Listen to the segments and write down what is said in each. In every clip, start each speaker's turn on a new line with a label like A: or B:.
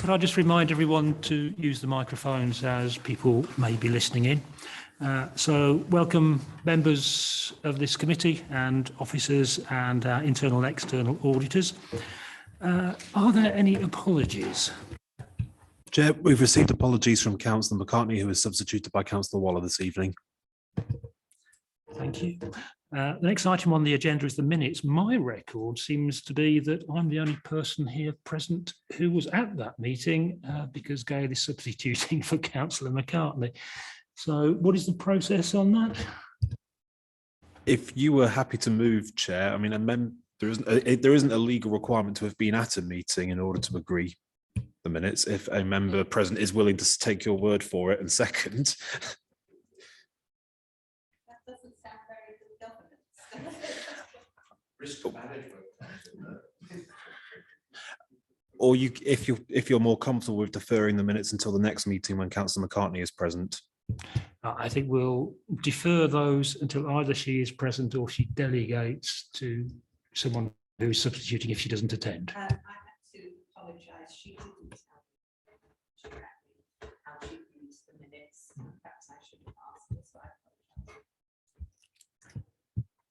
A: could I just remind everyone to use the microphones as people may be listening in. So welcome members of this committee and officers and our internal and external auditors. Are there any apologies?
B: Chair, we've received apologies from Councillor McCartney, who is substituted by Councillor Waller this evening.
A: Thank you. The next item on the agenda is the minutes. My record seems to be that I'm the only person here present who was at that meeting because Gail is substituting for Councillor McCartney. So what is the process on that?
B: If you were happy to move, Chair, I mean, there isn't a legal requirement to have been at a meeting in order to agree the minutes. If a member present is willing to take your word for it and second.
C: That doesn't sound very good governance.
D: Risk management.
B: Or if you're more comfortable with deferring the minutes until the next meeting when Councillor McCartney is present.
A: I think we'll defer those until either she is present or she delegates to someone who is substituting if she doesn't attend.
C: I have to apologise. She didn't tell me how she reads the minutes. Perhaps I should have asked this. So I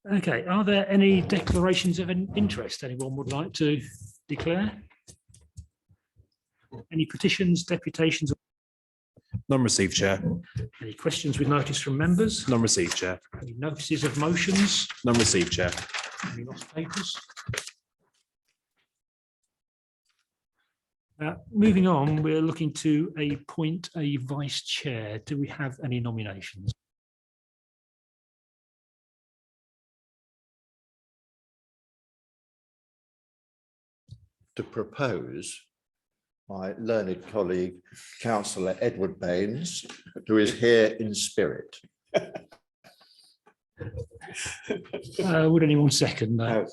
C: apologise.
A: Okay, are there any declarations of interest anyone would like to declare? Any petitions, deputations?
B: None received, Chair.
A: Any questions with notice from members?
B: None received, Chair.
A: Any notices of motions?
B: None received, Chair.
A: Any lost papers? Moving on, we're looking to appoint a vice chair. Do we have any nominations?
D: To propose my learned colleague, Councillor Edward Baines, who is here in spirit.
A: Would anyone second that?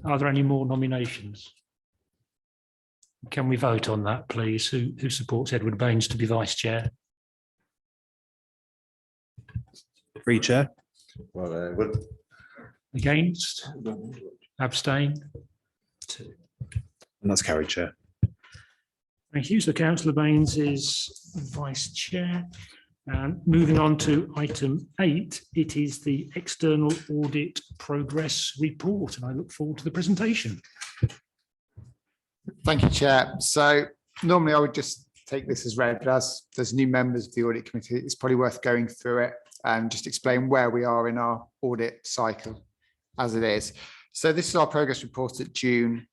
A: Are there any more nominations? Can we vote on that, please? Who supports Edward Baines to be vice chair?
B: 3, Chair.
D: Well, Edward.
A: Against? Abstain? 2.
B: And that's carried, Chair.
A: Thank you. So Councillor Baines is vice chair. And moving on to item 8, it is the external audit progress report, and I look forward to the presentation.
E: Thank you, Chair. So normally I would just take this as read, but as there's new members of the audit committee, it's probably worth going through it and just explain where we are in our audit cycle as it is. So this is our progress report at June.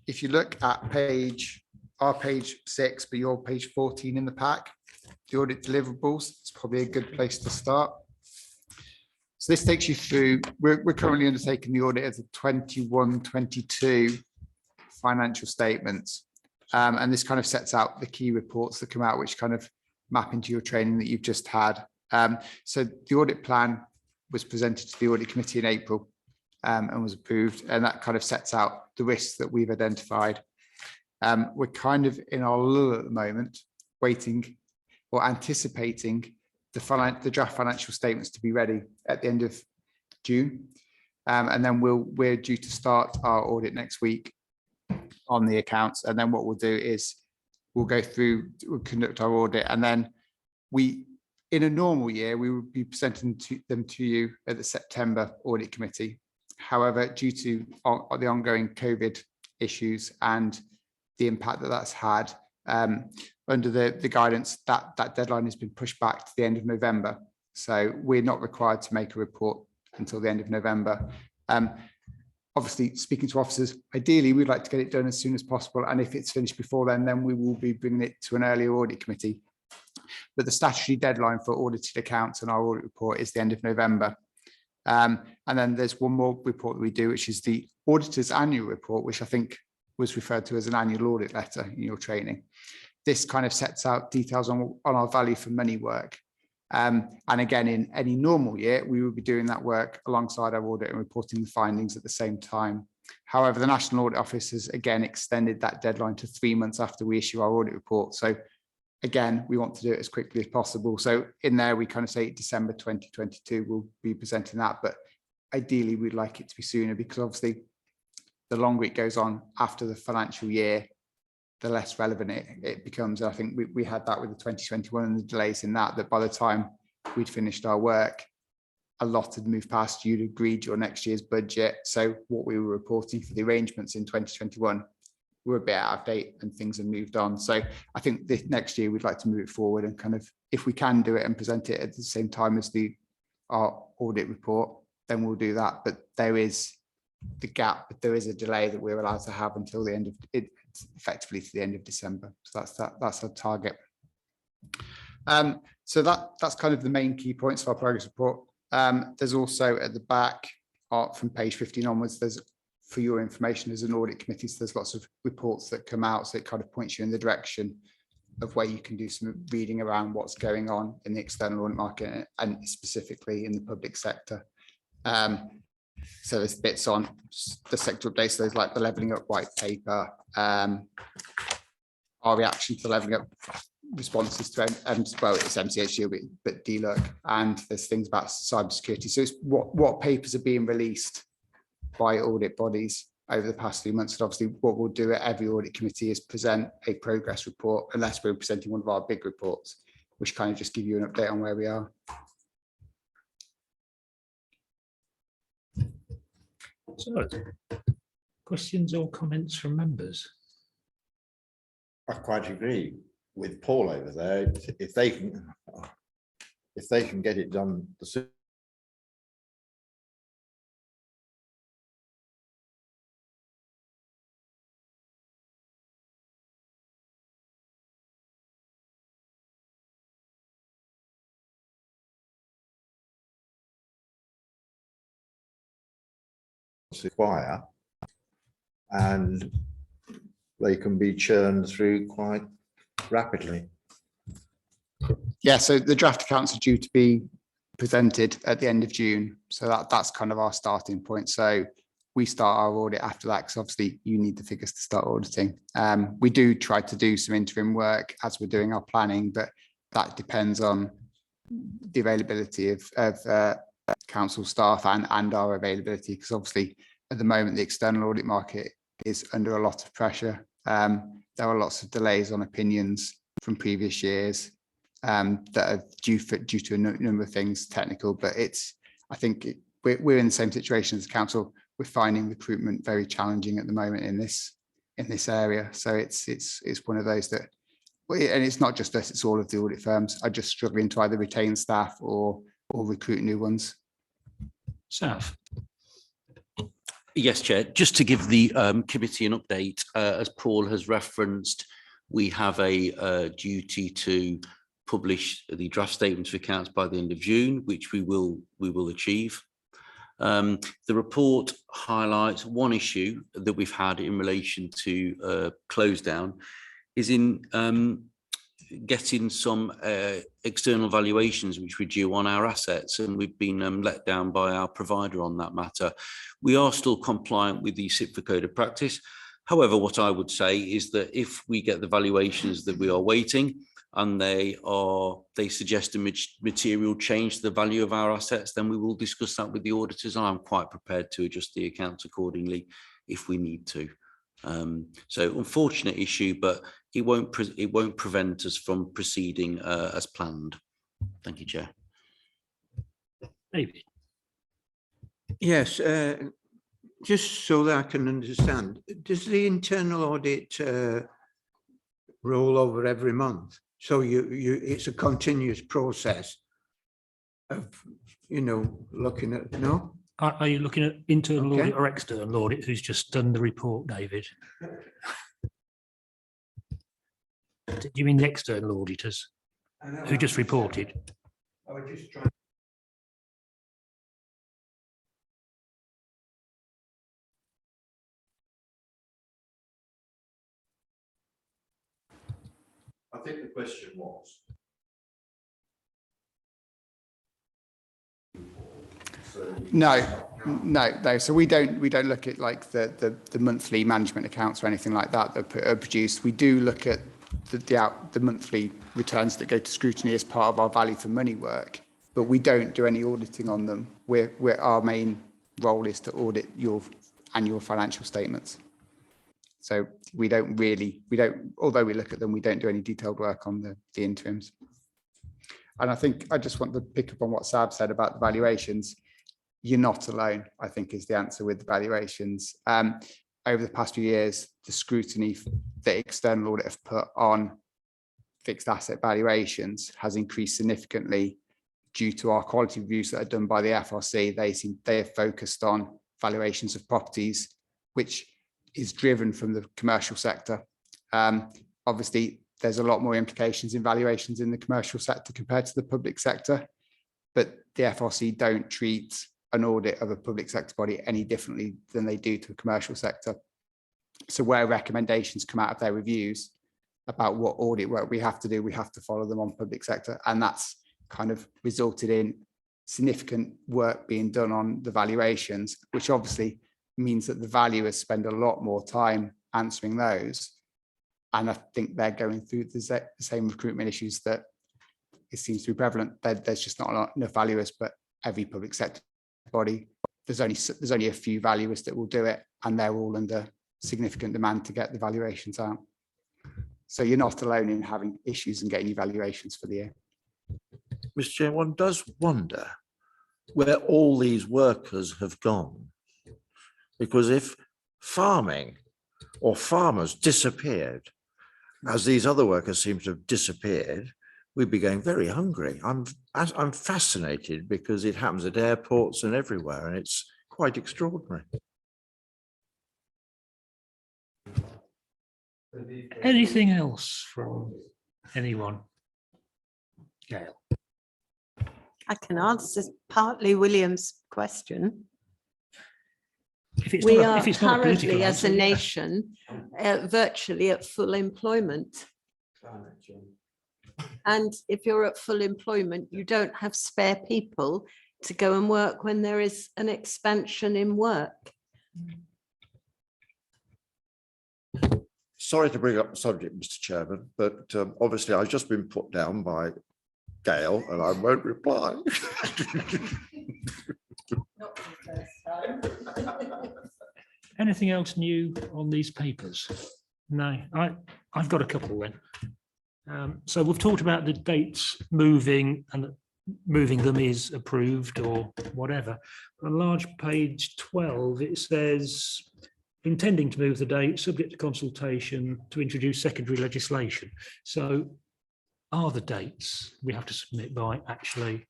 E: If you look at page 6, but you're page 14 in the pack, the audit deliverables, it's probably a good place to start. So this takes you through, we're currently undertaking the audit of the 21-22 financial statements. And this kind of sets out the key reports that come out, which kind of map into your training that you've just had. So the audit plan was presented to the audit committee in April and was approved, and that kind of sets out the risks that we've identified. We're kind of in our lull at the moment, waiting or anticipating the draft financial statements to be ready at the end of June. And then we're due to start our audit next week on the accounts. And then what we'll do is we'll conduct our audit, and then in a normal year, we would be presenting them to you at the September audit committee. However, due to the ongoing COVID issues and the impact that that's had, under the guidance, that deadline has been pushed back to the end of November. So we're not required to make a report until the end of November. Obviously, speaking to officers, ideally, we'd like to get it done as soon as possible. And if it's finished before then we will be bringing it to an earlier audit committee. But the statutory deadline for audited accounts and our audit report is the end of November. And then there's one more report that we do, which is the auditor's annual report, which I think was referred to as an annual audit letter in your training. This kind of sets out details on our value for money work. And again, in any normal year, we would be doing that work alongside our audit and reporting the findings at the same time. However, the National Audit Office has again extended that deadline to 3 months after we issue our audit report. So again, we want to do it as quickly as possible. So in there, we kind of say December 2022, we'll be presenting that, but ideally we'd like it to be sooner, because obviously the longer it goes on after the financial year, the less relevant it becomes. I think we had that with the 2021 and the delays in that by the time we'd finished our work, a lot had moved past. You'd agreed your next year's budget. So what we were reporting for the arrangements in 2021 were a bit out of date and things have moved on. So I think this next year we'd like to move it forward and kind of, if we can do it and present it at the same time as our audit report, then we'll do that. But there is the gap, but there is a delay that we're allowed to have until the end of it, effectively to the end of December. So that's our target. So that's kind of the main key points of our progress report. There's also at the back, from page 15 onwards, there's, for your information, as an audit committee, so there's lots of reports that come out, so it kind of points you in the direction of where you can do some reading around what's going on in the external audit market and specifically in the public sector. So there's bits on the sector updates, so there's like the levelling up white paper, our reaction to the levelling up responses to well, it's MCHU, but DLUC, and there's things about cybersecurity. So it's what papers are being released by audit bodies over the past few months. And obviously what we'll do at every audit committee is present a progress report, unless we're presenting one of our big reports, which kind of just give you an update on where we are.
A: So, questions or comments from members?
D: I quite agree with Paul over there. If they can get it done the require, and they can be churned through quite rapidly.
E: Yeah, so the draft accounts are due to be presented at the end of June. So that's kind of our starting point. So we start our audit after that, because obviously you need the figures to start auditing. We do try to do some interim work as we're doing our planning, but that depends on the availability of council staff and our availability, because obviously at the moment the external audit market is under a lot of pressure. There are lots of delays on opinions from previous years that are due to a number of things technical, but I think we're in the same situation as the council. We're finding recruitment very challenging at the moment in this area. So it's one of those that, and it's not just us, it's all of the audit firms are just struggling to either retain staff or recruit new ones.
A: Saf.
F: Yes, Chair. Just to give the committee an update, as Paul has referenced, we have a duty to publish the draft statements of accounts by the end of June, which we will achieve. The report highlights one issue that we've had in relation to close down, is in getting some external valuations which were due on our assets, and we've been let down by our provider on that matter. We are still compliant with the CIPFA Code of Practice. However, what I would say is that if we get the valuations that we are waiting and they suggest a material change to the value of our assets, then we will discuss that with the auditors. I'm quite prepared to adjust the accounts accordingly if we need to. So unfortunate issue, but it won't prevent us from proceeding as planned. Thank you, Chair.
A: David.
G: Yes, just so that I can understand, does the internal audit roll over every month? So it's a continuous process of, looking at, no?
A: Are you looking at internal
G: Okay.
A: audit or external audit? Who's just done the report, David? Do you mean the external auditors who just reported?
G: I was just trying.
D: I think the question was.
E: No. So we don't look at like the monthly management accounts or anything like that are produced. We do look at the monthly returns that go to scrutiny as part of our value for money work, but we don't do any auditing on them. Our main role is to audit your annual financial statements. So we don't, although we look at them, we don't do any detailed work on the interims. And I think I just want to pick up on what Sab said about the valuations. You're not alone, I think, is the answer with the valuations. Over the past few years, the scrutiny that external audit have put on fixed asset valuations has increased significantly due to our quality reviews that are done by the FRC. They have focused on valuations of properties, which is driven from the commercial sector. Obviously, there's a lot more implications in valuations in the commercial sector compared to the public sector, but the FRC don't treat an audit of a public sector body any differently than they do to a commercial sector. So where recommendations come out of their reviews about what audit work we have to do, we have to follow them on public sector. And that's kind of resulted in significant work being done on the valuations, which obviously means that the valuers spend a lot more time answering those. And I think they're going through the same recruitment issues that it seems to be prevalent. There's just not enough valuers, but every public sector body, there's only a few valuers that will do it, and they're all under significant demand to get the valuations out. So you're not alone in having issues and getting evaluations for the year.
H: Mr. Chair, one does wonder where all these workers have gone. Because if farming or farmers disappeared, as these other workers seem to have disappeared, we'd be going very hungry. I'm fascinated because it happens at airports and everywhere, and it's quite extraordinary.
A: Anything else from anyone? Gail.
I: I can answer partly William's question.
A: If
I: We
A: not
I: are
A: if it's not a political
I: currently, as
A: answer,
I: a
A: yeah.
I: nation, virtually at full employment. And if you're at full employment, you don't have spare people to go and work when there is an expansion in work.
H: Sorry to bring up the subject, Mr. Chairman, but obviously I've just been put down by Gail and I won't reply.
C: Not for the first time.
A: Anything else new on these papers? No, I've got a couple then. So we've talked about the dates moving, and moving them is approved or whatever. On large page 12, it says intending to move the date subject to consultation to introduce secondary legislation. So are the dates we have to submit by actually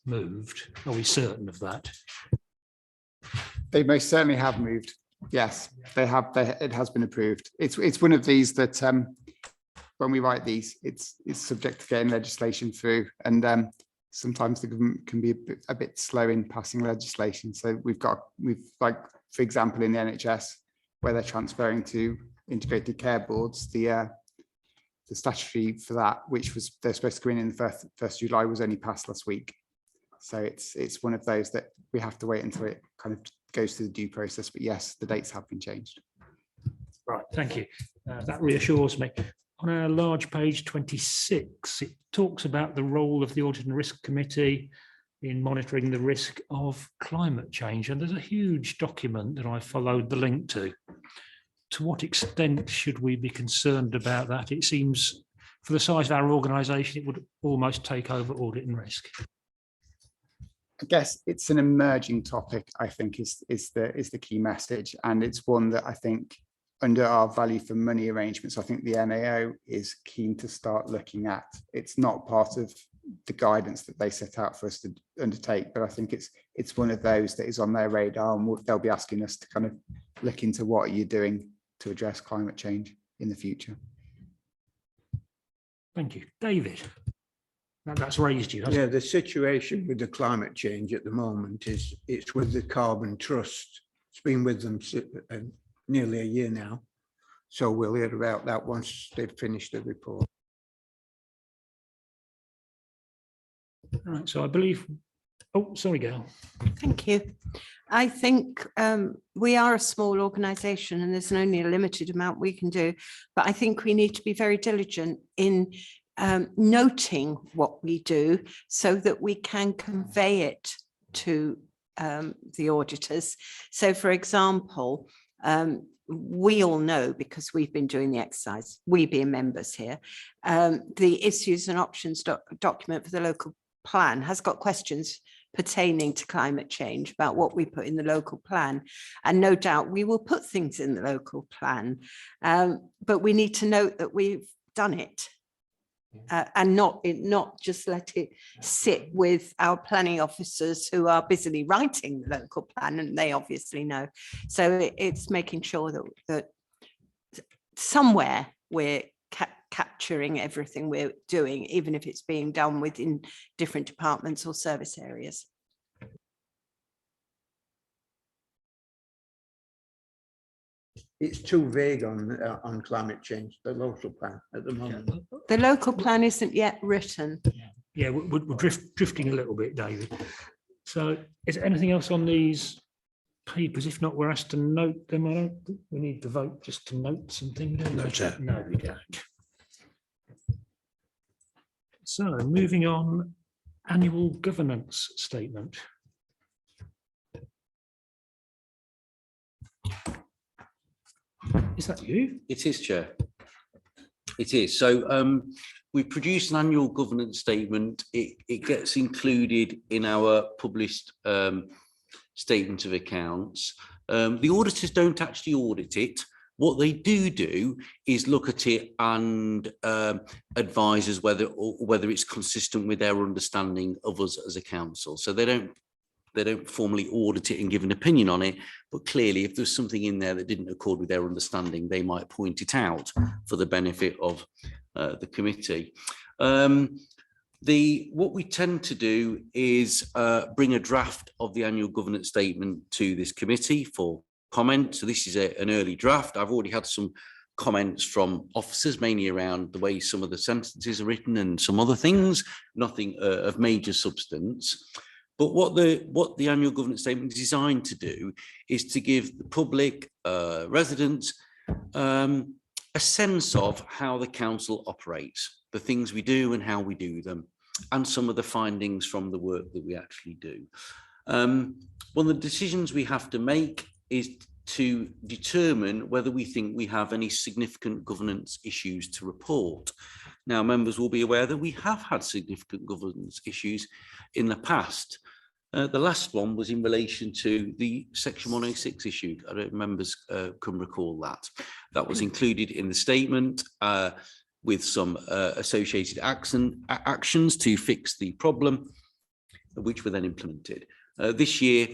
A: moved? Are we certain of that?
E: They most certainly have moved. Yes, they have. It has been approved. It's one of these that when we write these, it's subject to getting legislation through, and sometimes the government can be a bit slow in passing legislation. So we've like, for example, in the NHS, where they're transferring to integrated care boards, the statutory for that, which was they're supposed to go in the 1st July, was only passed last week. So it's one of those that we have to wait until it kind of goes through the due process. But yes, the dates have been changed.
A: Right, thank you. That reassures me. On our large page 26, it talks about the role of the Audit and Risk Committee in monitoring the risk of climate change. And there's a huge document that I followed the link to. To what extent should we be concerned about that? It seems for the size of our organisation, it would almost take over audit and risk.
E: I guess it's an emerging topic, I think, is the key message. And it's one that I think under our value for money arrangements, I think the NAO is keen to start looking at. It's not part of the guidance that they set out for us to undertake, but I think it's one of those that is on their radar, and they'll be asking us to kind of look into what are you doing to address climate change in the future.
A: Thank you. David, that's raised you, hasn't
G: Yeah,
A: it?
G: the situation with the climate change at the moment is it's with the Carbon Trust. It's been with them nearly a year now. So we'll hear about that once they've finished the report.
A: All right, so I believe, oh, sorry, Gail.
I: Thank you. I think we are a small organisation and there's only a limited amount we can do, but I think we need to be very diligent in noting what we do so that we can convey it to the auditors. So, for example, We all know, because we've been doing the exercise, we being members here, the issues and options document for the local plan has got questions pertaining to climate change about what we put in the local plan. And no doubt we will put things in the local plan, but we need to note that we've done it. And not just let it sit with our planning officers who are busily writing the local plan, and they obviously know. So it's making sure that somewhere we're capturing everything we're doing, even if it's being done within different departments or service areas.
G: It's too vague on climate change, the local plan at the moment.
I: The local plan isn't yet written.
A: Yeah, we're drifting a little bit, David. So is there anything else on these papers? If not, we're asked to note them. I don't think we need to vote just to note something.
B: No, Chair.
A: No, we don't. So moving on, annual governance statement. Is that you?
F: It is, Chair. It is. So we produced an annual governance statement. It gets included in our published statement of accounts. The auditors don't actually audit it. What they do is look at it and advise us whether it's consistent with their understanding of us as a council. So they don't formally audit it and give an opinion on it, but clearly if there's something in there that didn't accord with their understanding, they might point it out for the benefit of the committee. What we tend to do is bring a draft of the annual governance statement to this committee for comment. So this is an early draft. I've already had some comments from officers, mainly around the way some of the sentences are written and some other things, nothing of major substance. But what the annual governance statement is designed to do is to give the public, residents, a sense of how the council operates, the things we do and how we do them, and some of the findings from the work that we actually do. One of the decisions we have to make is to determine whether we think we have any significant governance issues to report. Now, members will be aware that we have had significant governance issues in the past. The last one was in relation to the Section 106 issue. I don't know if members can recall that. That was included in the statement with some associated actions to fix the problem, which were then implemented. This year,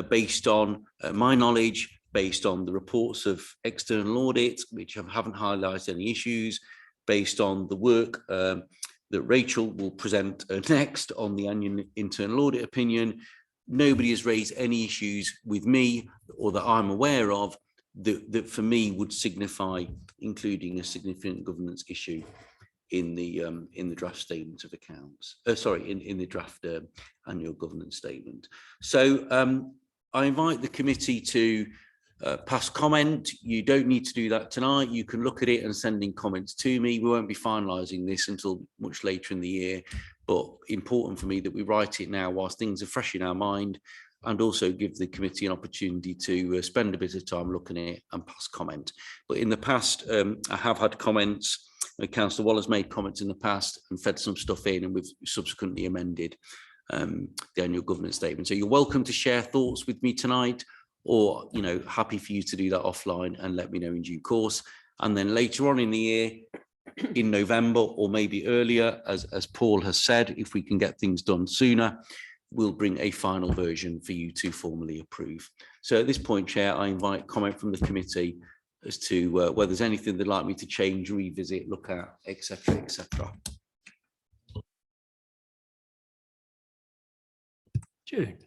F: based on my knowledge, based on the reports of external audit, which haven't highlighted any issues, based on the work that Rachel will present next on the annual internal audit opinion, nobody has raised any issues with me or that I'm aware of that for me would signify including a significant governance issue in the draft statement of accounts. In the draft annual governance statement. So I invite the committee to pass comment. You don't need to do that tonight. You can look at it and send in comments to me. We won't be finalising this until much later in the year, but important for me that we write it now whilst things are fresh in our mind, and also give the committee an opportunity to spend a bit of time looking at it and pass comment. But in the past, I have had comments. Councillor Waller's made comments in the past and fed some stuff in, and we've subsequently amended the annual governance statement. So you're welcome to share thoughts with me tonight, or, you know, happy for you to do that offline and let me know in due course. And then later on in the year, in November or maybe earlier, as Paul has said, if we can get things done sooner, we'll bring a final version for you to formally approve. So at this point, Chair, I invite comment from the committee as to whether there's anything they'd like me to change, revisit, look at, etc., etc.
A: June.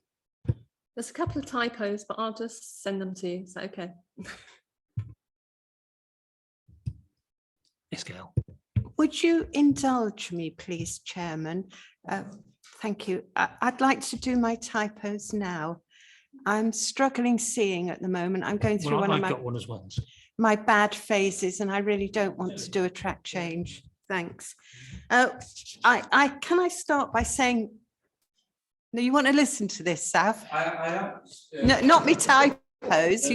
J: There's a couple of typos, but I'll just send them to you. Is that okay?
A: Yes, Gail.
I: Would you indulge me, please, Chairman? Thank you. I'd like to do my typos now. I'm struggling seeing at the moment. I'm going through
A: Well, I've got one as well.
I: my bad phases, and I really don't want to do a track change. Thanks. Can I start by saying, no, you want to listen to this, Sav?
F: I am.
I: No, not me typing. typos,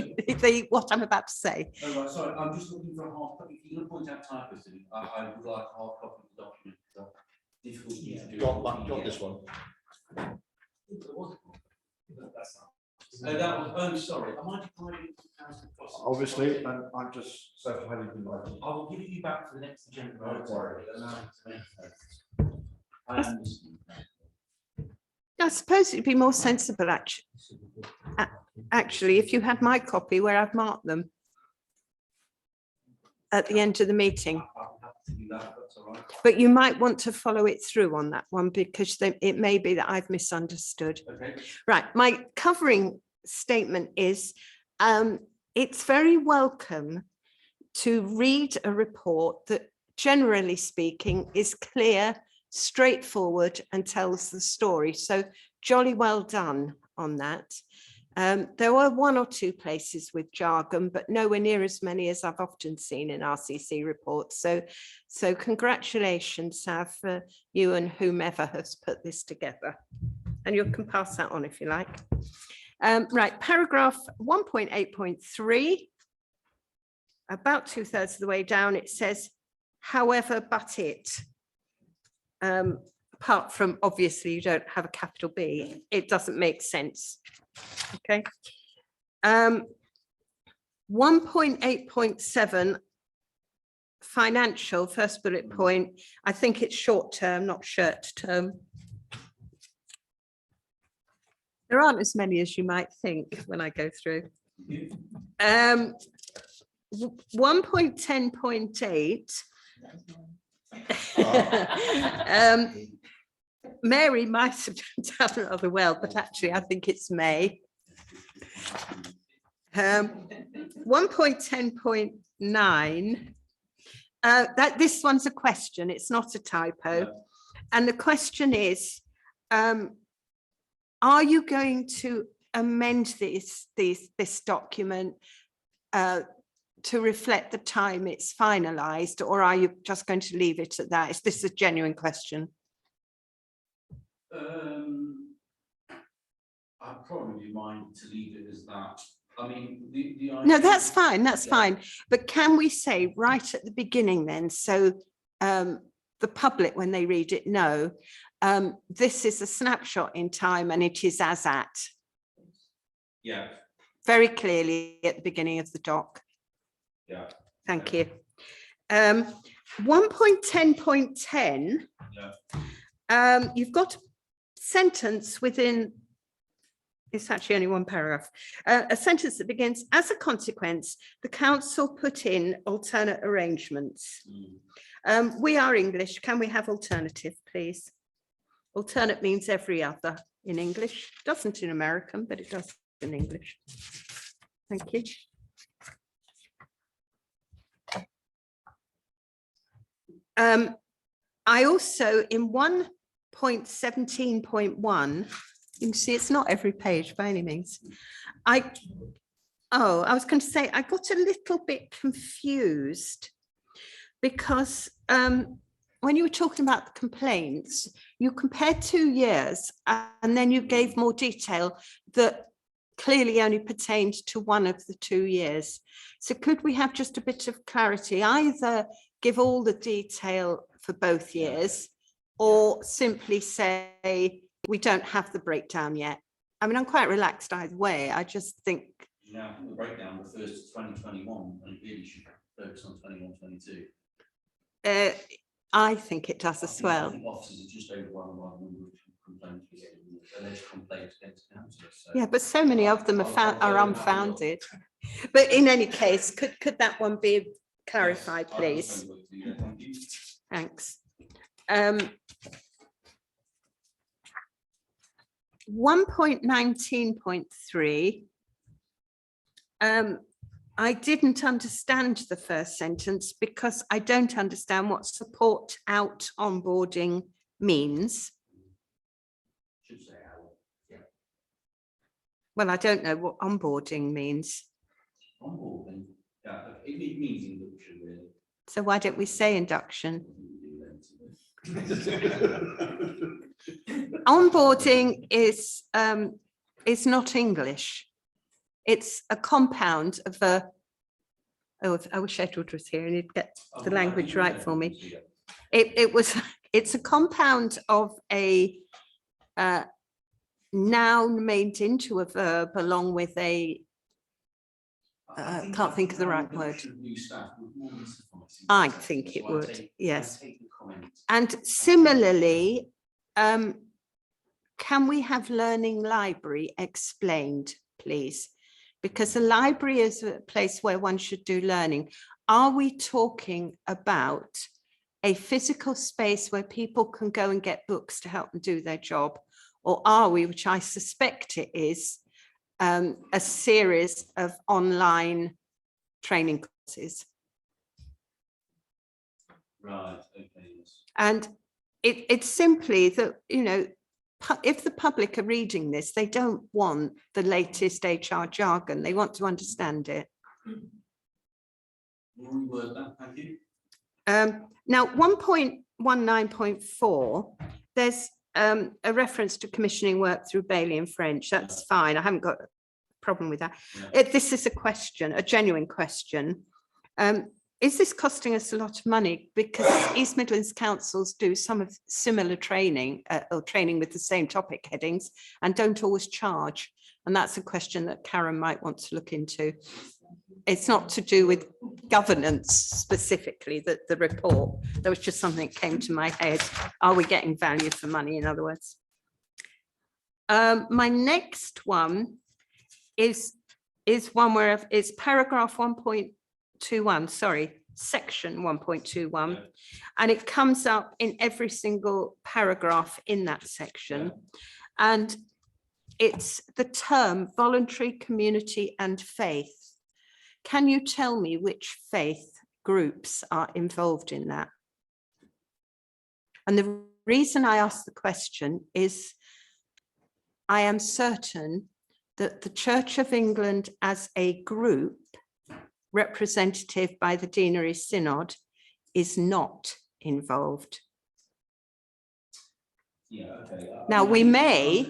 I: what I'm about to say.
F: Oh, right, sorry, I'm just looking for a hard copy. If you're going to point out typos, to me, I would like a hard copy of the document. Difficult for you to do.
D: Got this one.
F: Oh, sorry. Am I declining council costs?
D: Obviously, and I'm just so highly delighted.
F: I will give you back for the next agenda.
D: Don't worry.
F: I understand.
I: I suppose it'd be more sensible actually, if you had my copy where I've marked them at the end of the meeting.
F: I'll have to do that, that's all right.
I: But you might want to follow it through on that one because it may be that I've misunderstood.
F: Okay.
I: Right, my covering statement is it's very welcome to read a report that, generally speaking, is clear, straightforward and tells the story. So jolly well done on that. There were one or two places with jargon, but nowhere near as many as I've often seen in RCC reports. So congratulations, Sav, for you and whomever has put this together. And you can pass that on if you like. Right, paragraph 1.8.3, about 2/3 of the way down, it says, however, but it. Apart from obviously you don't have a capital B, it doesn't make sense. Okay. 1.8.7 financial, first bullet point. I think it's short term, not shirt term. There aren't as many as you might think when I go through. 1.10.8. Mary might have done rather well, but actually I think it's May. 1.10.9. That this one's a question, it's not a typo. And the question is, are you going to amend this document to reflect the time it's finalised, or are you just going to leave it at that? Is this a genuine question?
F: I'd probably mind to leave it as that. I mean, the
I: No, that's fine, that's fine. But can we say right at the beginning then, so the public, when they read it, know this is a snapshot in time and it is as at.
F: Yeah.
I: Very clearly at the beginning of the doc.
F: Yeah.
I: Thank you. 1.10.10.
F: Yeah.
I: You've got a sentence within, it's actually only one paragraph, a sentence that begins, as a consequence, the council put in alternate arrangements. We are English, can we have alternative, please? Alternate means every other in English, doesn't in American, but it does in English. Thank you. I also, in 1.17.1, you can see it's not every page by any means. I was going to say, I got a little bit confused because when you were talking about the complaints, you compared 2 years and then you gave more detail that clearly only pertained to one of the 2 years. So could we have just a bit of clarity, either give all the detail for both years or simply say we don't have the breakdown yet? I mean, I'm quite relaxed either way. I just think.
F: Yeah, I think the breakdown refers to 2021 and it really should focus on 21-22.
I: I think it does as well.
F: I think officers are just over one number of complaints alleged complaints against councillors. So.
I: Yeah, but so many of them are unfounded. But in any case, could that one be clarified, please? Thanks. 1.19.3. I didn't understand the first sentence because I don't understand what support out onboarding means.
F: Should say our, yeah.
I: Well, I don't know what onboarding means.
F: Onboarding, yeah, it means induction really.
I: So why don't we say induction? Onboarding is not English. It's a compound of a, oh, I wish Edward was here and he'd get the language right for me. It's a compound of a noun made into a verb along with a, can't think of the right word. I think it would, yes. And similarly, can we have learning library explained, please? Because a library is a place where one should do learning. Are we talking about a physical space where people can go and get books to help them do their job? Or are we, which I suspect it is, a series of online training courses?
F: Right, okay, yes.
I: And it's simply that, you know, if the public are reading this, they don't want the latest HR jargon. They want to understand it.
F: Reword that, thank you.
I: Now, 1.19.4, there's a reference to commissioning work through Bailey and French. That's fine. I haven't got a problem with that.
F: Yeah.
I: This is a question, a genuine question. Is this costing us a lot of money? Because East Midlands councils do some of similar training or training with the same topic headings and don't always charge. And that's a question that Karen might want to look into. It's not to do with governance specifically, the report. There was just something that came to my head. Are we getting value for money, in other words? My next one is one where it's paragraph 1.21, sorry, section 1.21, and it comes up in every single paragraph in that section. And it's the term voluntary, community and faith. Can you tell me which faith groups are involved in that? And the reason I ask the question is I am certain that the Church of England as a group, representative by the Deanery Synod, is not involved.
F: Yeah, okay.
I: Now we may,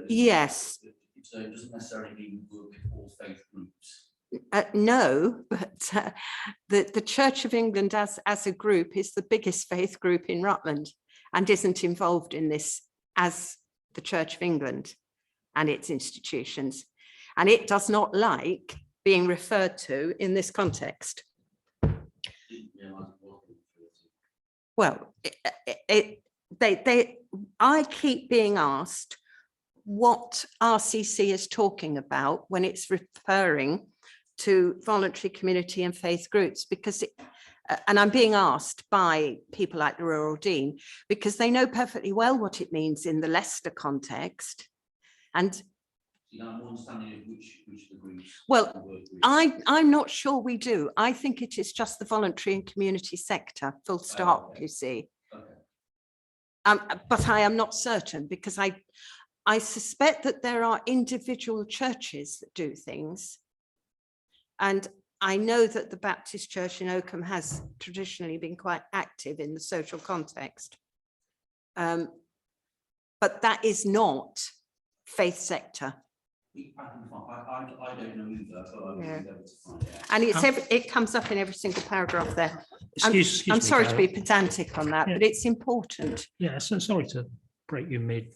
F: yes.
I: yes,
F: So it doesn't necessarily mean work with all faith groups.
I: no, but the Church of England as a group is the biggest faith group in Rutland and isn't involved in this as the Church of England and its institutions. And it does not like being referred to in this context. Well, I keep being asked what RCC is talking about when it's referring to voluntary, community and faith groups, because and I'm being asked by people like the Rural Dean, because they know perfectly well what it means in the Leicester context. And well, I'm not sure we do. I think it is just the voluntary and community sector, full stop, you see. But I am not certain, because I suspect that there are individual churches that do things. And I know that the Baptist Church in Oakham has traditionally been quite active in the social context. But that is not faith sector.
F: I don't know either, but I'll be able to find out.
I: And it comes up in every single paragraph there.
A: Excuse
I: I'm
A: me,
I: sorry to
A: Carol.
I: be pedantic on that,
A: Yeah.
I: but it's important.
A: Yeah, so sorry to break you mid.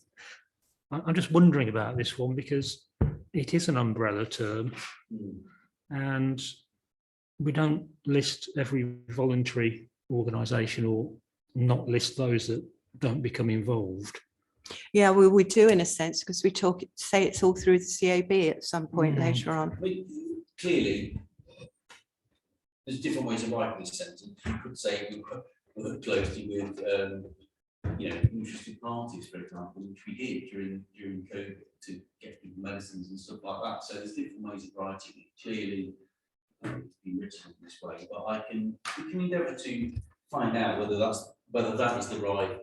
A: I'm just wondering about this one because it is an umbrella term and we don't list every voluntary organisation or not list those that don't become involved.
I: Yeah, we do in a sense, because we say it's all through the CAB at some point later on.
F: I mean, clearly, there's different ways of writing this sentence. You could say we work closely with, interested parties, for example, which we did during COVID to get people medicines and stuff like that. So there's different ways of writing it. Clearly, it's been written in this way, but we can endeavour to find out whether that is the right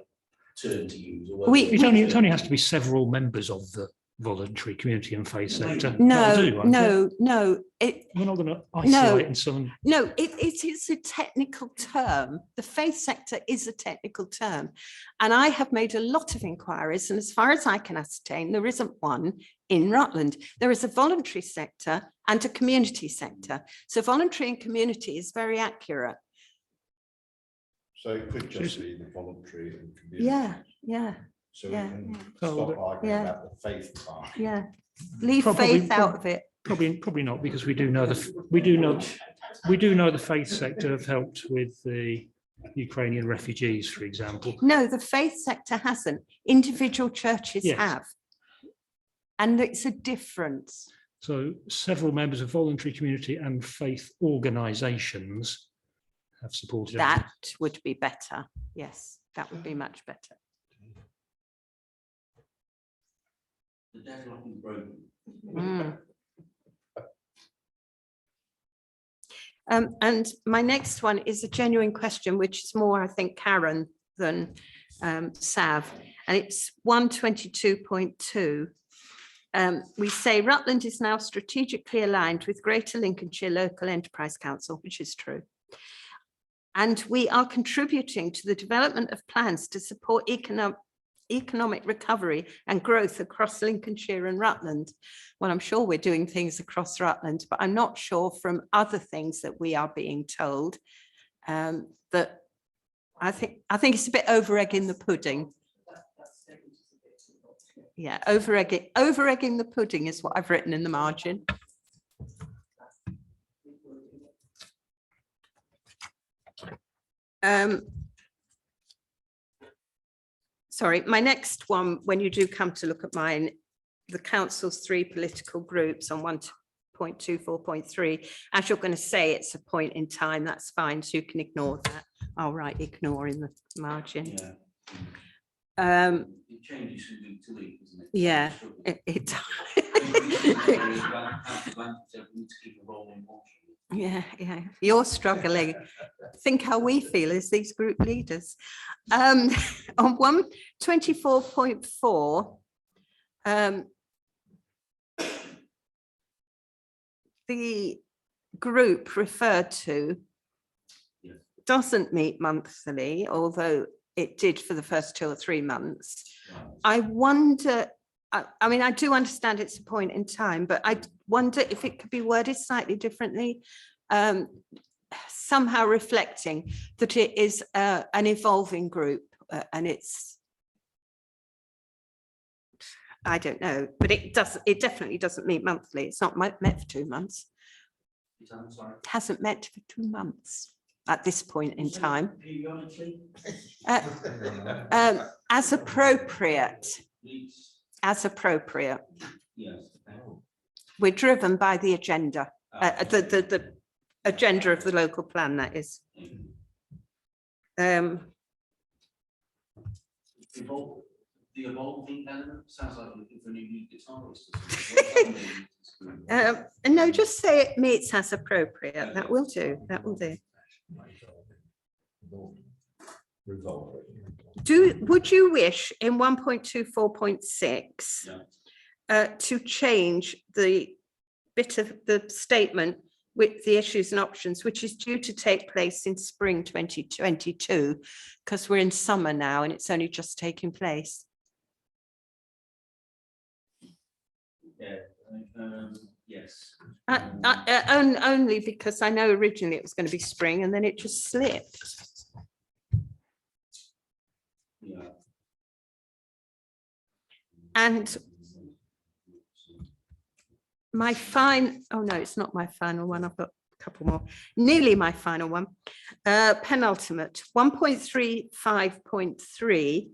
F: term to use. Or
A: It only has to be several members of the voluntary community and faith sector. That'll
I: No,
A: do, won't it?
I: no.
A: We're not going to isolate in some.
I: No, it is a technical term. The faith sector is a technical term. And I have made a lot of inquiries, and as far as I can ascertain, there isn't one in Rutland. There is a voluntary sector and a community sector. So voluntary and community is very accurate.
D: So it could just be the voluntary and community.
I: Yeah.
D: So
I: yeah,
D: we can
A: yeah.
D: stop arguing
I: Yeah.
D: about the faith part.
I: Yeah. Leave
A: Probably-
I: faith out of it.
A: Probably not, because we do know the faith sector have helped with the Ukrainian refugees, for example.
I: No, the faith sector hasn't. Individual churches
A: Yes.
I: have. And it's a difference.
A: So several members of voluntary community and faith organisations have supported it.
I: That would be better. Yes, that would be much better.
F: The deadlock is broken.
I: Mm. And my next one is a genuine question, which is more, I think, Karen than Sav, and it's 122.2. We say Rutland is now strategically aligned with Greater Lincolnshire Local Enterprise Council, which is true. And we are contributing to the development of plans to support economic recovery and growth across Lincolnshire and Rutland. Well, I'm sure we're doing things across Rutland, but I'm not sure from other things that we are being told that I think it's a bit over-egging the pudding. Yeah, over-egging the pudding is what I've written in the margin. Sorry, my next one, when you do come to look at mine, the council's 3 political groups on 1.24.3, as you're going to say it's a point in time, that's fine, so you can ignore that. I'll write ignore in the margin.
F: Yeah. It changes from week to week, doesn't it?
I: Yeah, it Yeah, you're struggling. Think how we feel as these group leaders. On 124.4, the group referred to doesn't meet monthly, although it did for the first 2 or 3 months. I wonder, I mean, I do understand it's a point in time, but I wonder if it could be worded slightly differently, somehow reflecting that it is an evolving group and it's, I don't know, but it definitely doesn't meet monthly. It's not met for 2 months. It hasn't met for 2 months at this point in time. As appropriate. As appropriate. We're driven by the agenda, the agenda of the local plan, that is. The evolving element sounds like looking for a new guitarist. No, just say it meets as appropriate. That will do. That will do. Would you wish in 1.24.6 to change the bit of the statement with the issues and options, which is due to take place in spring 2022, because we're in summer now and it's only just taking place?
F: Yeah, yes.
I: Only because I know originally it was going to be spring and then it just slipped.
F: Yeah.
I: And my oh no, it's not my final one. I've got a couple more. Nearly my final one. Penultimate, 1.35.3,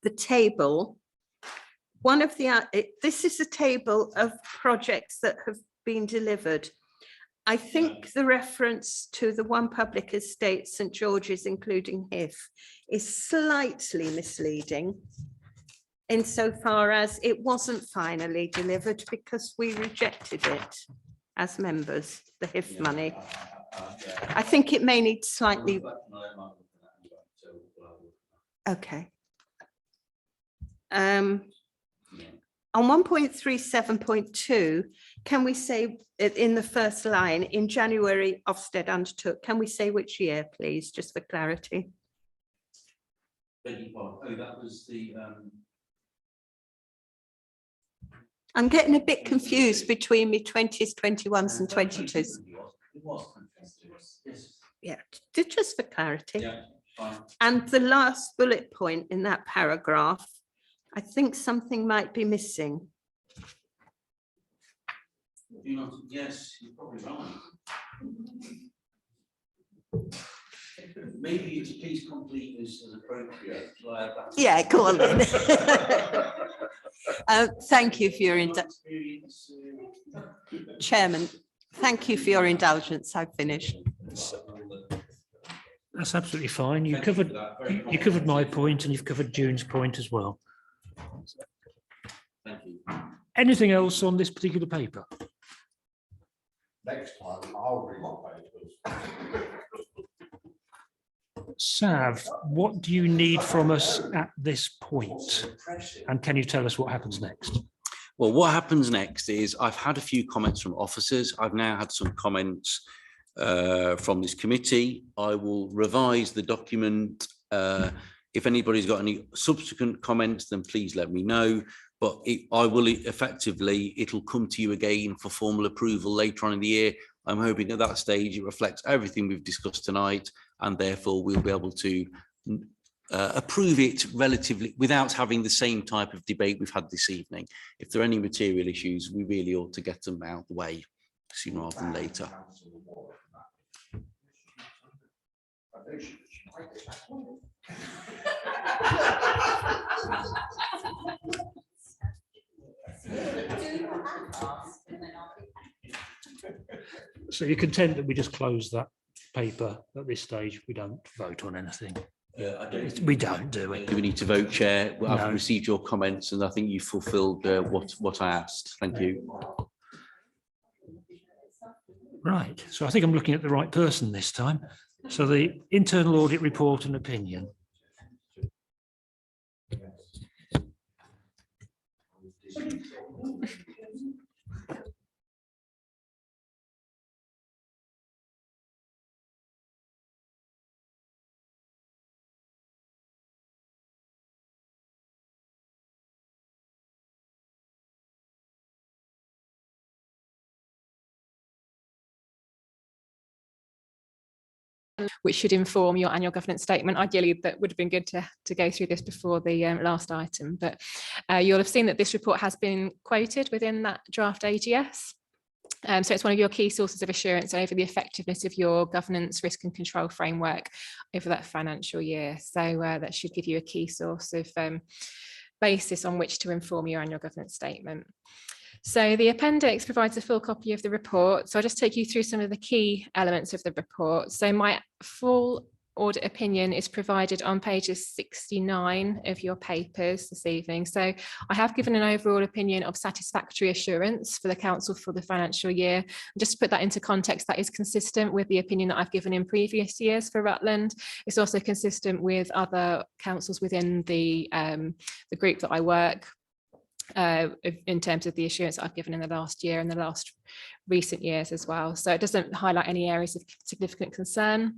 I: the table. One of the, this is a table of projects that have been delivered. I think the reference to the one public estate, St George's, including HIF, is slightly misleading insofar as it wasn't finally delivered because we rejected it as members, the HIF money. I think it may need slightly. Okay. On 1.37.2, can we say in the first line, in January, Ofsted undertook, can we say which year, please, just for clarity?
F: Oh, that was the.
I: I'm getting a bit confused between me 20s, 21s and 22s.
F: It was. Yes.
I: Yeah, just for clarity.
F: Yeah, fine.
I: And the last bullet point in that paragraph, I think something might be missing.
F: Yes, you're probably right. Maybe it's please complete this as appropriate. Shall I add that?
I: Yeah, go on then. Thank you for your Chairman. Thank you for your indulgence. I've finished.
A: That's absolutely fine. You covered my point and you've covered June's point as well.
F: Thank you.
A: Anything else on this particular paper?
D: Next time, I'll bring my papers.
A: Sav, what do you need from us at this point? And can you tell us what happens next?
F: Well, what happens next is I've had a few comments from officers. I've now had some comments from this committee. I will revise the document. If anybody's got any subsequent comments, then please let me know. But I will effectively, it'll come to you again for formal approval later on in the year. I'm hoping at that stage it reflects everything we've discussed tonight, and therefore we'll be able to approve it relatively without having the same type of debate we've had this evening. If there are any material issues, we really ought to get them out of the way sooner rather than later.
A: So you're content that we just close that paper at this stage? We don't vote on anything? We don't, do we?
F: Do we need to vote, Chair? Well, I've
A: No.
F: received your comments and I think you fulfilled what I asked. Thank you.
A: Right, so I think I'm looking at the right person this time. So the internal audit report and opinion.
J: Which should inform your annual governance statement. Ideally, that would have been good to go through this before the last item, but you'll have seen that this report has been quoted within that draft AGS. So it's one of your key sources of assurance over the effectiveness of your governance, risk and control framework over that financial year. So that should give you a key source of basis on which to inform your annual governance statement. So the appendix provides a full copy of the report. So I'll just take you through some of the key elements of the report. So my full audit opinion is provided on pages 69 of your papers this evening. So I have given an overall opinion of satisfactory assurance for the council for the financial year. And just to put that into context, that is consistent with the opinion that I've given in previous years for Rutland. It's also consistent with other councils within the group that I work in terms of the assurance I've given in the last year and the last recent years as well. So it doesn't highlight any areas of significant concern.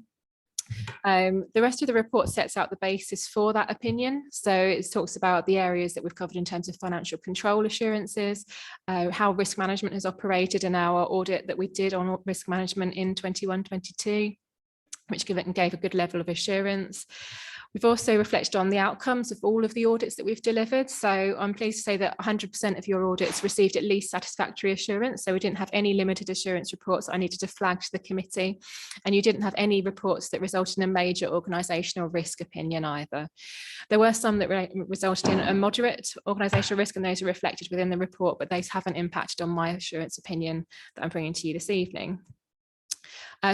J: The rest of the report sets out the basis for that opinion. So it talks about the areas that we've covered in terms of financial control assurances, how risk management has operated in our audit that we did on risk management in 21-22, which gave a good level of assurance. We've also reflected on the outcomes of all of the audits that we've delivered. So I'm pleased to say that 100% of your audits received at least satisfactory assurance. So we didn't have any limited assurance reports I needed to flag to the committee. And you didn't have any reports that resulted in a major organisational risk opinion either. There were some that resulted in a moderate organisational risk, and those are reflected within the report, but those haven't impacted on my assurance opinion that I'm bringing to you this evening.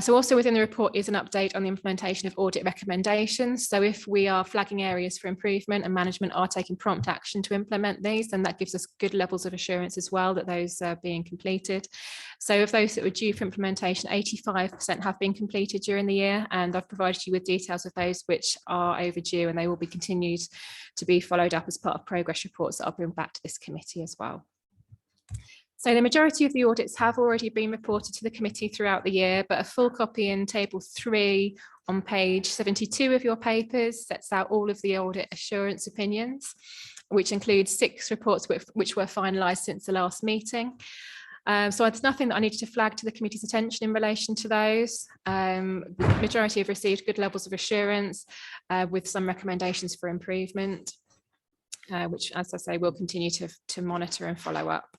J: So also within the report is an update on the implementation of audit recommendations. So if we are flagging areas for improvement and management are taking prompt action to implement these, then that gives us good levels of assurance as well that those are being completed. So of those that were due for implementation, 85% have been completed during the year, and I've provided you with details of those which are overdue, and they will be continued to be followed up as part of progress reports that I'll bring back to this committee as well. So the majority of the audits have already been reported to the committee throughout the year, but a full copy in table 3 on page 72 of your papers sets out all of the audit assurance opinions, which includes 6 reports which were finalised since the last meeting. So there's nothing that I needed to flag to the committee's attention in relation to those. The majority have received good levels of assurance with some recommendations for improvement, which, as I say, we'll continue to monitor and follow up.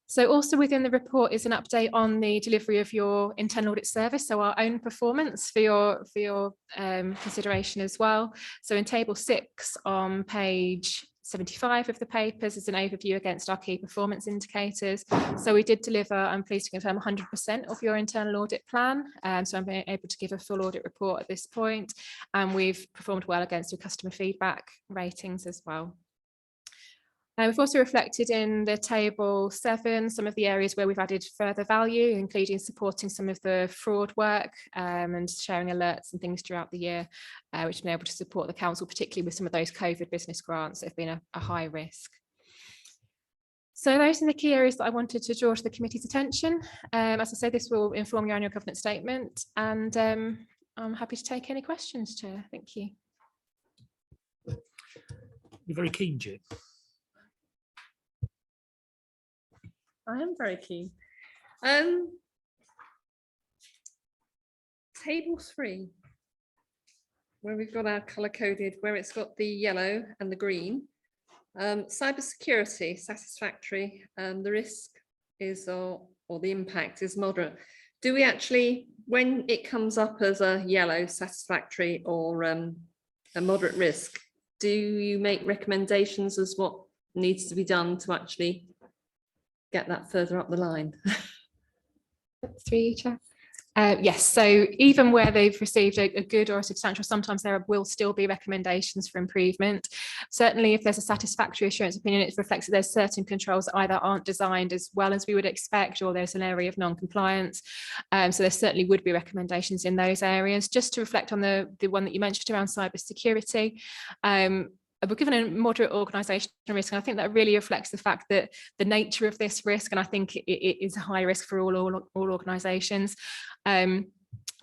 J: So also within the report is an update on the delivery of your internal audit service, so our own performance for your consideration as well. So in table 6 on page 75 of the papers is an overview against our key performance indicators. So we did deliver, I'm pleased to confirm, 100% of your internal audit plan. So I'm able to give a full audit report at this point, and we've performed well against your customer feedback ratings as well. We've also reflected in the table 7 some of the areas where we've added further value, including supporting some of the fraud work and sharing alerts and things throughout the year, which have been able to support the council, particularly with some of those COVID business grants that have been a high risk. So those are the key areas that I wanted to draw to the committee's attention. As I say, this will inform your annual governance statement, and I'm happy to take any questions, Chair. Thank you.
A: You're very keen, Jim.
K: I am very keen. Table 3, where we've got our colour coded, where it's got the yellow and the green. Cybersecurity, satisfactory, the risk is, or the impact is moderate. Do we actually, when it comes up as a yellow, satisfactory, or a moderate risk, do you make recommendations as what needs to be done to actually get that further up the line?
J: Through you, Chair. Yes, so even where they've received a good or a substantial, sometimes there will still be recommendations for improvement. Certainly if there's a satisfactory assurance opinion, it reflects that there's certain controls that either aren't designed as well as we would expect, or there's an area of non-compliance. So there certainly would be recommendations in those areas. Just to reflect on the one that you mentioned around cybersecurity, we're given a moderate organisational risk, and I think that really reflects the fact that the nature of this risk, and I think it is a high risk for all organisations.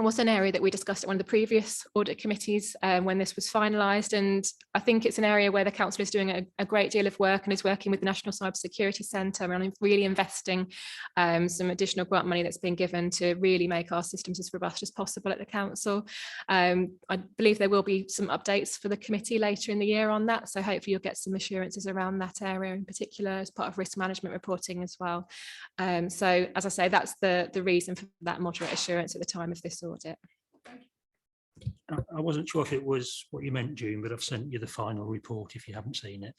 J: It was an area that we discussed at one of the previous audit committees when this was finalised, and I think it's an area where the council is doing a great deal of work and is working with the National Cybersecurity Centre and really investing some additional grant money that's been given to really make our systems as robust as possible at the council. I believe there will be some updates for the committee later in the year on that, so hopefully you'll get some assurances around that area in particular as part of risk management reporting as well. So as I say, that's the reason for that moderate assurance at the time of this audit.
A: I wasn't sure if it was what you meant, June, but I've sent you the final report if you haven't seen it.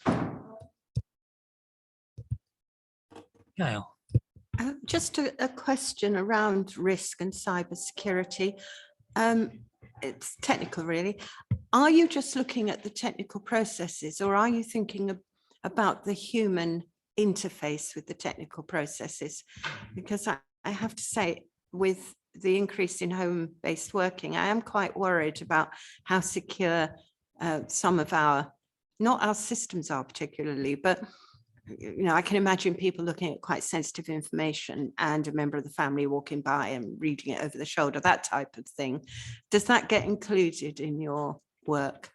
A: Gail.
I: Just a question around risk and cybersecurity. It's technical, really. Are you just looking at the technical processes, or are you thinking about the human interface with the technical processes? Because I have to say, with the increase in home-based working, I am quite worried about how secure some of not our systems are particularly, but I can imagine people looking at quite sensitive information and a member of the family walking by and reading it over the shoulder, that type of thing. Does that get included in your work?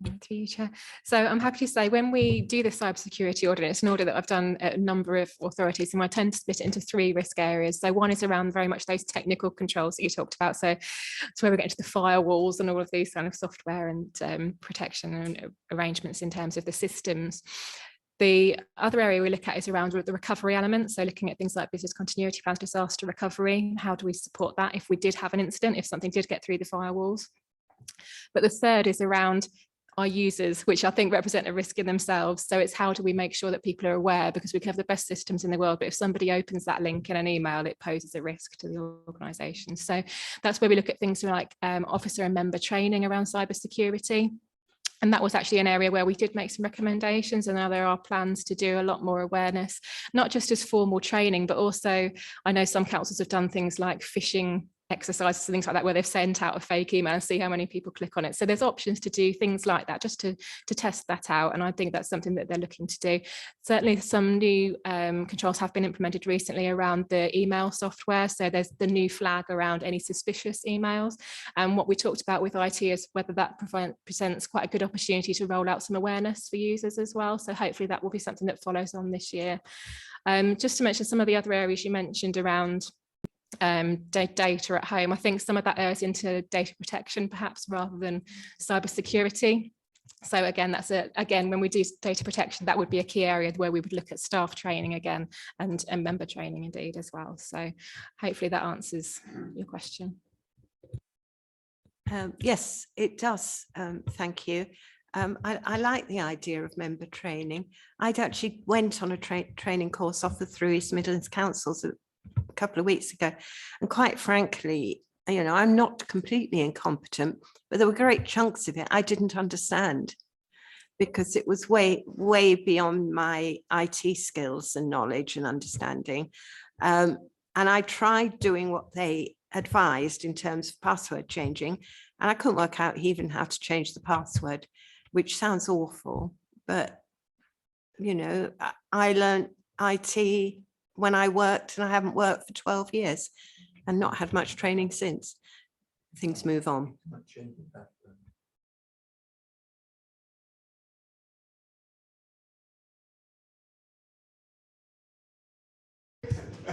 J: Through you, Chair. So I'm happy to say when we do the cybersecurity audit, it's an audit that I've done at a number of authorities, and I tend to split it into 3 risk areas. So one is around very much those technical controls that you talked about. So it's where we get into the firewalls and all of these kind of software and protection and arrangements in terms of the systems. The other area we look at is around the recovery element. So looking at things like business continuity plans, disaster recovery, how do we support that if we did have an incident, if something did get through the firewalls. But the third is around our users, which I think represent a risk in themselves. So it's how do we make sure that people are aware, because we can have the best systems in the world, but if somebody opens that link in an email, it poses a risk to the organisation. So that's where we look at things like officer and member training around cybersecurity. And that was actually an area where we did make some recommendations, and now there are plans to do a lot more awareness, not just as formal training, but also I know some councils have done things like phishing exercises and things like that, where they've sent out a fake email and see how many people click on it. So there's options to do things like that, just to test that out. And I think that's something that they're looking to do. Certainly some new controls have been implemented recently around the email software. So there's the new flag around any suspicious emails. And what we talked about with IT is whether that presents quite a good opportunity to roll out some awareness for users as well. So hopefully that will be something that follows on this year. Just to mention some of the other areas you mentioned around data at home, I think some of that errs into data protection perhaps rather than cybersecurity. So again, again, when we do data protection, that would be a key area where we would look at staff training again and member training indeed as well. So hopefully that answers your question.
I: Yes, it does. Thank you. I like the idea of member training. I'd actually went on a training course offered through East Midlands Councils a couple of weeks ago, and quite frankly, you know, I'm not completely incompetent, but there were great chunks of it I didn't understand because it was way beyond my IT skills and knowledge and understanding. And I tried doing what they advised in terms of password changing, and I couldn't work out even how to change the password, which sounds awful, but you know, I learned IT when I worked, and I haven't worked for 12 years and not had much training since. Things move on.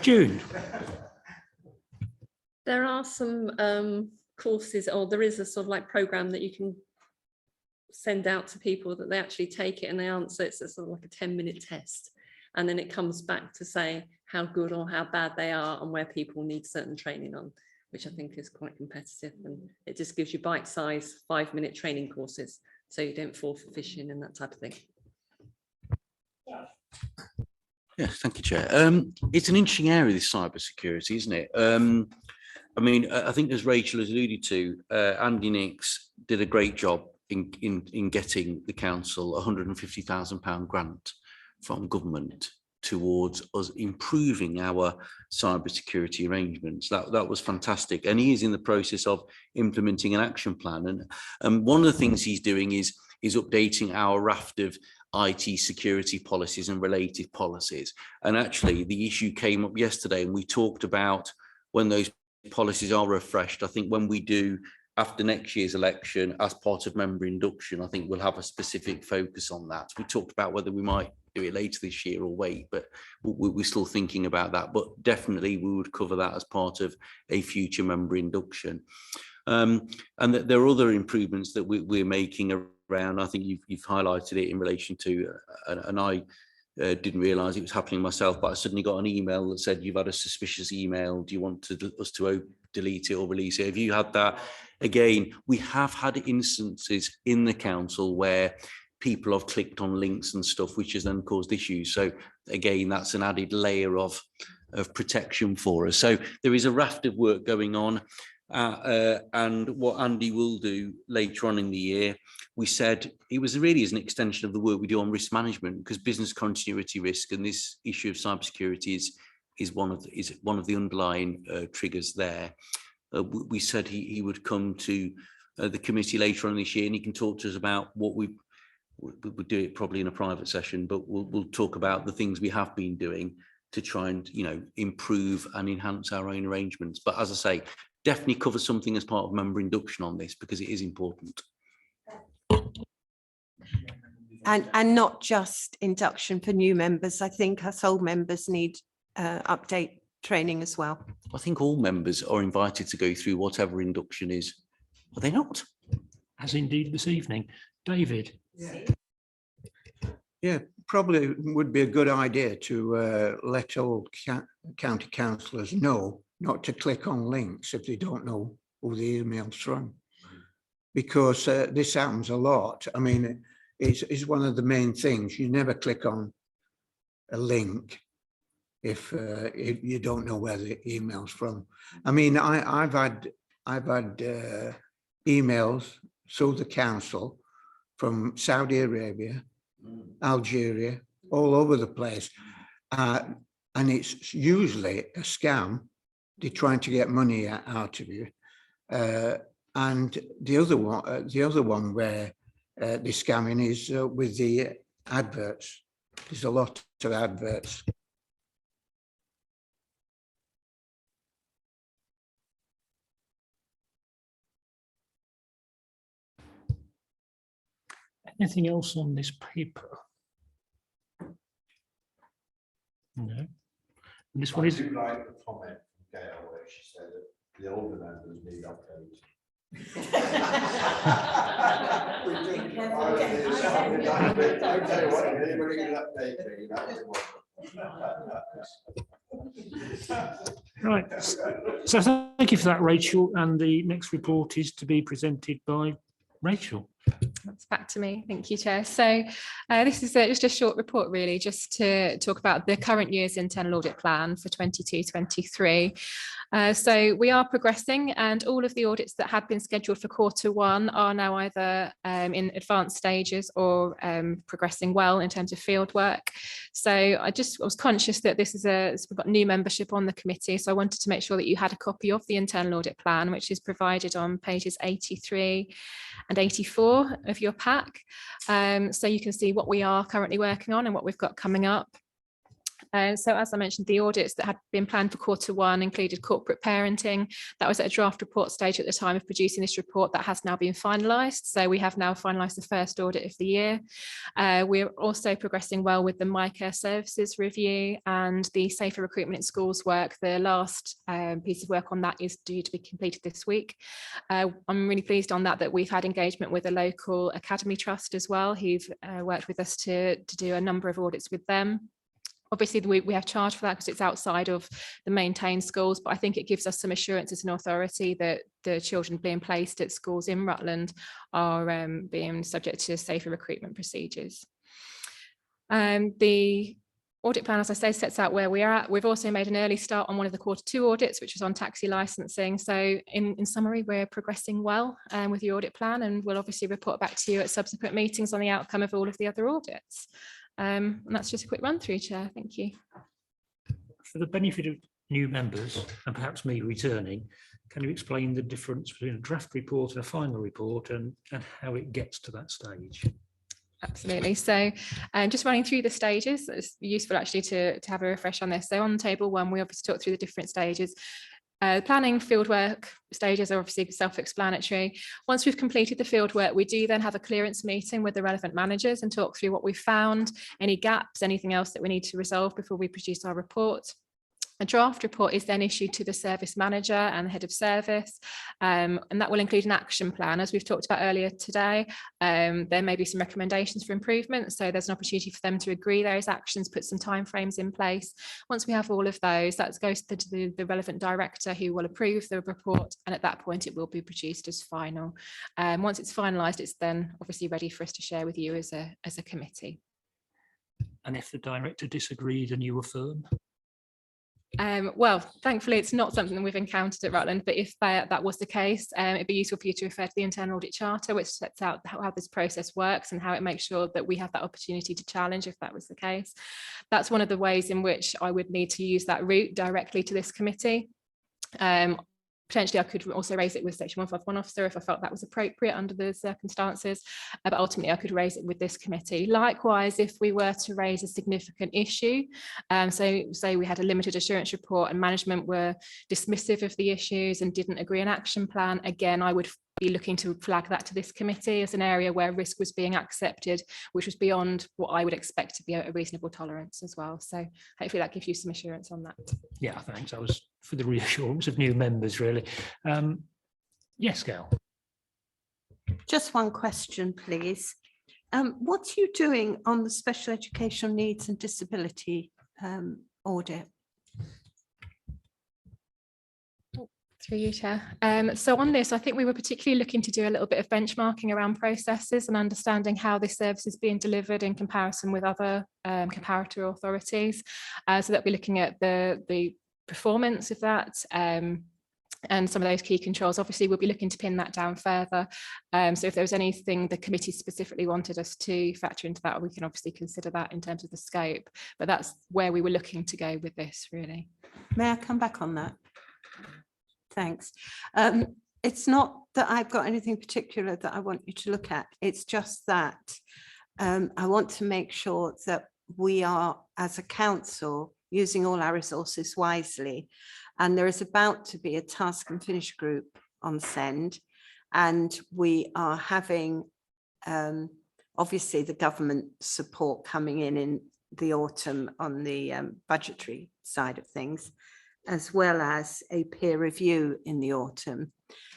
A: June.
K: There are some courses, or there is a sort of like program that you can send out to people that they actually take it and they answer. It's a sort of like a 10-minute test. And then it comes back to say how good or how bad they are and where people need certain training on, which I think is quite competitive. And it just gives you bite-sized 5-minute training courses, so you don't fall for phishing and that type of thing.
F: Yes, thank you, Chair. It's an interesting area, this cybersecurity, isn't it? I mean, I think as Rachel has alluded to, Andy Nix did a great job in getting the council £150,000 grant from government towards us improving our cybersecurity arrangements. That was fantastic, and he is in the process of implementing an action plan. And one of the things he's doing is updating our raft of IT security policies and related policies. And actually, the issue came up yesterday, and we talked about when those policies are refreshed. I think when we do after next year's election, as part of member induction, I think we'll have a specific focus on that. We talked about whether we might do it later this year or wait, but we're still thinking about that. But definitely we would cover that as part of a future member induction. And there are other improvements that we're making around. I think you've highlighted it in relation to, and I didn't realise it was happening myself, but I suddenly got an email that said, you've had a suspicious email. Do you want us to delete it or release it? Have you had that? Again, we have had instances in the council where people have clicked on links and stuff, which has then caused issues. So again, that's an added layer of protection for us. So there is a raft of work going on. And what Andy will do later on in the year, we said it was really as an extension of the work we do on risk management, because business continuity risk and this issue of cybersecurity is one of the underlying triggers there. We said he would come to the committee later on this year, and he can talk to us about what we'll do it probably in a private session, but we'll talk about the things we have been doing to try and, you know, improve and enhance our own arrangements. But as I say, definitely cover something as part of member induction on this, because it is important.
I: And not just induction for new members. I think us old members need update training as well.
F: I think all members are invited to go through whatever induction is. Are they not?
A: As indeed this evening. David.
G: Yeah, probably would be a good idea to let all county councillors know not to click on links if they don't know who the email's from. because this happens a lot. I mean, it's one of the main things. You never click on a link if you don't know where the email's from. I mean, I've had emails through the council from Saudi Arabia, Algeria, all over the place, and it's usually a scam. They're trying to get money out of you, and the other one where they're scamming is with the adverts. There's a lot of adverts.
A: Anything else on this paper? No. And this one is.
D: I do like the comment from Gail where she said that the older members need updates.
A: Right. So thank you for that, Rachel. And the next report is to be presented by Rachel.
J: That's back to me. Thank you, Chair. So this is just a short report, really, just to talk about the current year's internal audit plan for 22-23. So we are progressing, and all of the audits that had been scheduled for Q1 are now either in advanced stages or progressing well in terms of field work. So I was conscious that we've got new membership on the committee, so I wanted to make sure that you had a copy of the internal audit plan, which is provided on pages 83 and 84 of your pack. So you can see what we are currently working on and what we've got coming up. So as I mentioned, the audits that had been planned for Q1 included corporate parenting. That was at a draft report stage at the time of producing this report. That has now been finalised. So we have now finalised the first audit of the year. We're also progressing well with the My Care Services review and the Safer Recruitment in Schools work. The last piece of work on that is due to be completed this week. I'm really pleased on that we've had engagement with a local academy trust as well, who've worked with us to do a number of audits with them. Obviously, we have charged for that because it's outside of the maintained schools, but I think it gives us some assurance as an authority that the children being placed at schools in Rutland are being subject to safer recruitment procedures. The audit plan, as I say, sets out where we are at. We've also made an early start on one of the Q2 audits, which was on taxi licensing. So in summary, we're progressing well with the audit plan, and we'll obviously report back to you at subsequent meetings on the outcome of all of the other audits. And that's just a quick run through, Chair. Thank you.
A: For the benefit of new members and perhaps me returning, can you explain the difference between a draft report and a final report and how it gets to that stage?
J: Absolutely. So just running through the stages, it's useful actually to have a refresh on this. So on table 1, we obviously talk through the different stages. Planning fieldwork stages are obviously self-explanatory. Once we've completed the fieldwork, we do then have a clearance meeting with the relevant managers and talk through what we've found, any gaps, anything else that we need to resolve before we produce our report. A draft report is then issued to the service manager and the head of service, and that will include an action plan. As we've talked about earlier today, there may be some recommendations for improvement, so there's an opportunity for them to agree those actions, put some timeframes in place. Once we have all of those, that goes to the relevant director who will approve the report, and at that point it will be produced as final. Once it's finalised, it's then obviously ready for us to share with you as a committee.
A: And if the director disagreed and you were firm?
J: Well, thankfully, it's not something that we've encountered at Rutland, but if that was the case, it'd be useful for you to refer to the Internal Audit Charter, which sets out how this process works and how it makes sure that we have that opportunity to challenge if that was the case. That's one of the ways in which I would need to use that route directly to this committee. Potentially, I could also raise it with Section 151 officer if I felt that was appropriate under the circumstances, but ultimately I could raise it with this committee. Likewise, if we were to raise a significant issue, so say we had a limited assurance report and management were dismissive of the issues and didn't agree an action plan, again, I would be looking to flag that to this committee as an area where risk was being accepted, which was beyond what I would expect to be a reasonable tolerance as well. So hopefully that gives you some assurance on that.
A: Yeah, thanks. I was for the reassurance of new members, really. Yes, Gail.
I: Just one question, please. What are you doing on the special educational needs and disability audit?
J: Through you, Chair. So on this, I think we were particularly looking to do a little bit of benchmarking around processes and understanding how this service is being delivered in comparison with other comparator authorities. So that we're looking at the performance of that and some of those key controls. Obviously, we'll be looking to pin that down further. So if there was anything the committee specifically wanted us to factor into that, we can obviously consider that in terms of the scope. But that's where we were looking to go with this, really.
I: May I come back on that? Thanks. It's not that I've got anything particular that I want you to look at. It's just that I want to make sure that we are, as a council, using all our resources wisely. And there is about to be a task and finish group on SEND. And we are having, obviously, the government support coming in the autumn on the budgetary side of things, as well as a peer review in the autumn.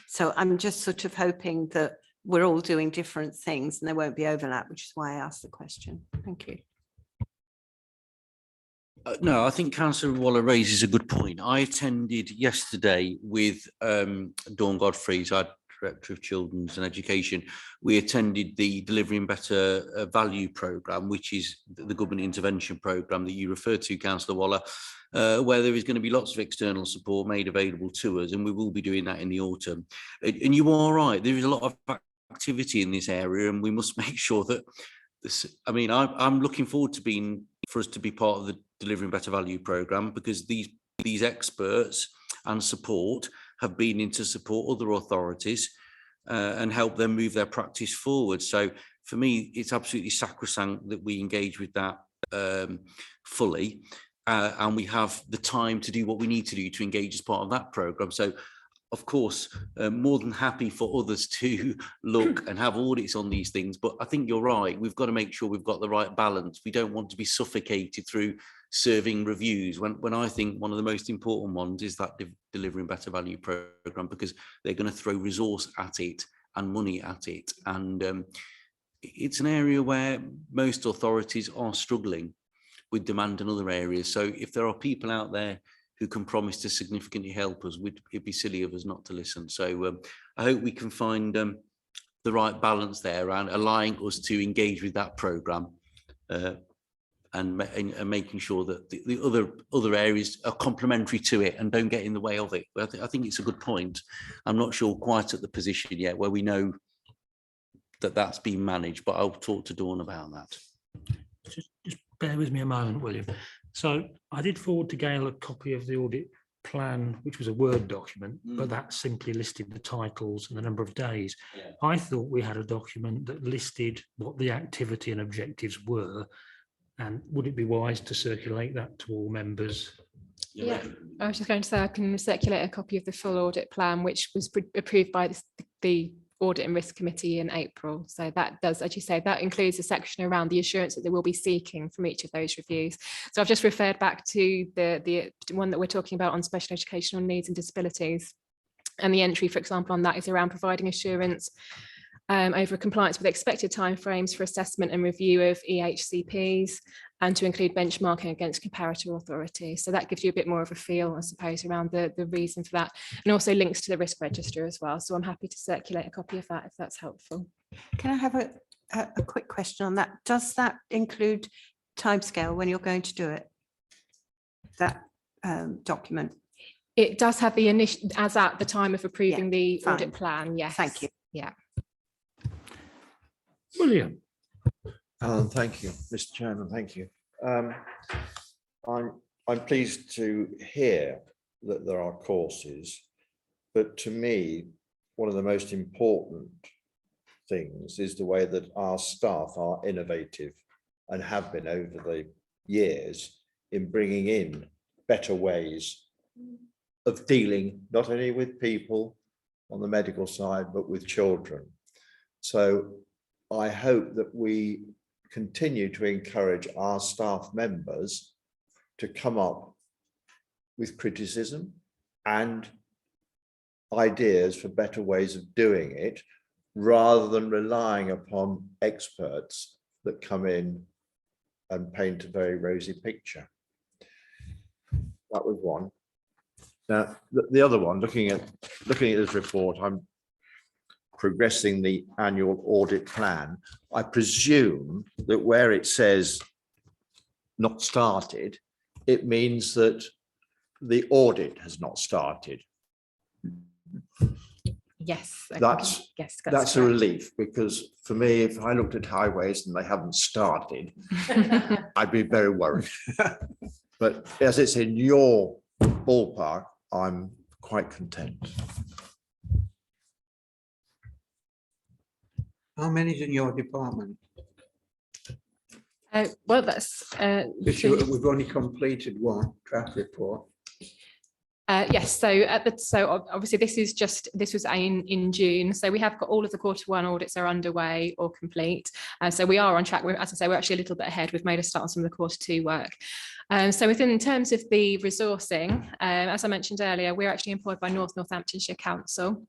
I: So I'm just sort of hoping that we're all doing different things and there won't be overlap, which is why I asked the question. Thank you.
F: No, I think Councillor Waller raises a good point. I attended yesterday with Dawn Godfrey's, our Director of Children's and Education. We attended the Delivering Better Value programme, which is the government intervention programme that you referred to, Councillor Waller, where there is going to be lots of external support made available to us, and we will be doing that in the autumn. And you are right, there is a lot of activity in this area, and we must make sure that this, I mean, I'm looking forward to for us to be part of the Delivering Better Value programme, because these experts and support have been in to support other authorities and help them move their practice forward. So for me, it's absolutely sacrosanct that we engage with that fully, and we have the time to do what we need to do to engage as part of that programme. So of course, more than happy for others to look and have audits on these things. But I think you're right. We've got to make sure we've got the right balance. We don't want to be suffocated through serving reviews when I think one of the most important ones is that Delivering Better Value programme, because they're going to throw resource at it and money at it. And it's an area where most authorities are struggling with demand in other areas. So if there are people out there who can promise to significantly help us, it'd be silly of us not to listen. So I hope we can find the right balance there and allowing us to engage with that programme and making sure that the other areas are complementary to it and don't get in the way of it. But I think it's a good point. I'm not sure quite at the position yet where we know that that's been managed, but I'll talk to Dawn about that.
A: Just bear with me a moment, William. So I did forward to Gail a copy of the audit plan, which was a Word document, but that simply listed the titles and the number of days. Yeah. I thought we had a document that listed what the activity and objectives were. And would it be wise to circulate that to all members?
J: Yeah, I was just going to say I can circulate a copy of the full audit plan, which was approved by the Audit and Risk Committee in April. So that does, as you say, that includes a section around the assurance that they will be seeking from each of those reviews. So I've just referred back to the one that we're talking about on special educational needs and disabilities. And the entry, for example, on that is around providing assurance over compliance with expected timeframes for assessment and review of EHCPs, and to include benchmarking against comparator authorities. So that gives you a bit more of a feel, I suppose, around the reason for that, and also links to the risk register as well. So I'm happy to circulate a copy of that if that's helpful.
I: Can I have a quick question on that? Does that include timescale when you're going to do it? That document?
J: It does have the initial, as at the time of approving the
I: fine.
J: audit plan, yes.
I: Thank you.
J: Yeah.
A: William.
D: Alan, thank you, Mr. Chairman, thank you. I'm pleased to hear that there are courses, but to me, one of the most important things is the way that our staff are innovative and have been over the years in bringing in better ways of dealing not only with people on the medical side, but with children. So I hope that we continue to encourage our staff members to come up with criticism and ideas for better ways of doing it, rather than relying upon experts that come in and paint a very rosy picture. That was one. Now, the other one, looking at this report, I'm progressing the annual audit plan. I presume that where it says not started, it means that the audit has not started.
J: Yes. I
D: That's-
J: think- yes,
D: That's a
J: correct.
D: relief, because for me, if I looked at highways and they haven't started, I'd be very worried. But as it's in your ballpark, I'm quite content.
G: How many's in your department?
J: Well, that's
G: Because we've only completed one draft report.
J: yes. So obviously this was in June. So we have got all of the Q1 audits are underway or complete. So we are on track. As I say, we're actually a little bit ahead. We've made a start on some of the Q2 work. So in terms of the resourcing, as I mentioned earlier, we're actually employed by North Northamptonshire Council.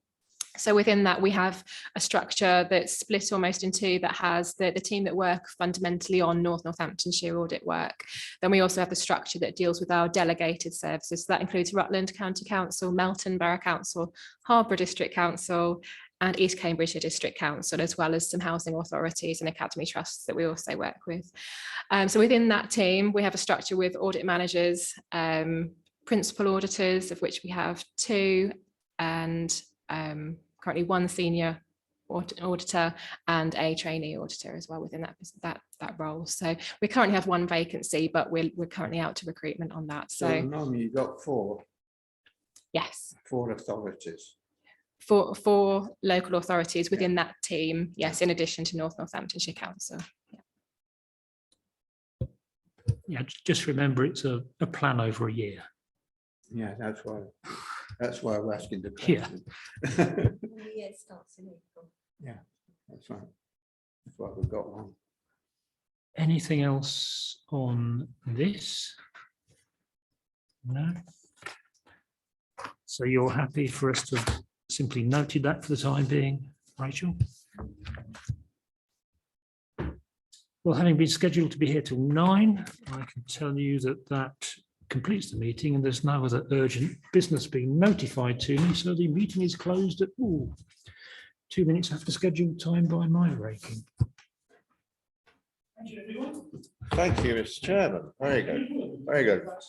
J: So within that, we have a structure that's split almost in two, that has the team that work fundamentally on North Northamptonshire audit work. Then we also have the structure that deals with our delegated services. So that includes Rutland County Council, Melton Borough Council, Harborough District Council, and East Cambridgeshire District Council, as well as some housing authorities and academy trusts that we also work with. So within that team, we have a structure with audit managers, principal auditors, of which we have 2, and currently 1 senior auditor and a trainee auditor as well within that role. So we currently have 1 vacancy, but we're currently out to recruitment on that.
G: So at the
J: So
G: moment you've got 4
J: yes,
G: authorities.
J: for local authorities within that team, yes, in addition to North Northamptonshire Council.
A: Yeah, just remember it's a plan over a year.
G: Yeah, that's why I'm asking the
A: Yeah.
G: question.
C: The year starts in April.
G: Yeah, that's right. That's why we've got 1.
A: Anything else on this? No. So you're happy for us to simply noted that for the time being, Rachel? Well, having been scheduled to be here till 9, I can tell you that completes the meeting, and there's no other urgent business being notified to me, so the meeting is closed at 2 minutes after scheduled time by my rating.
D: Thank you, Mr. Chairman. Very good. Very good.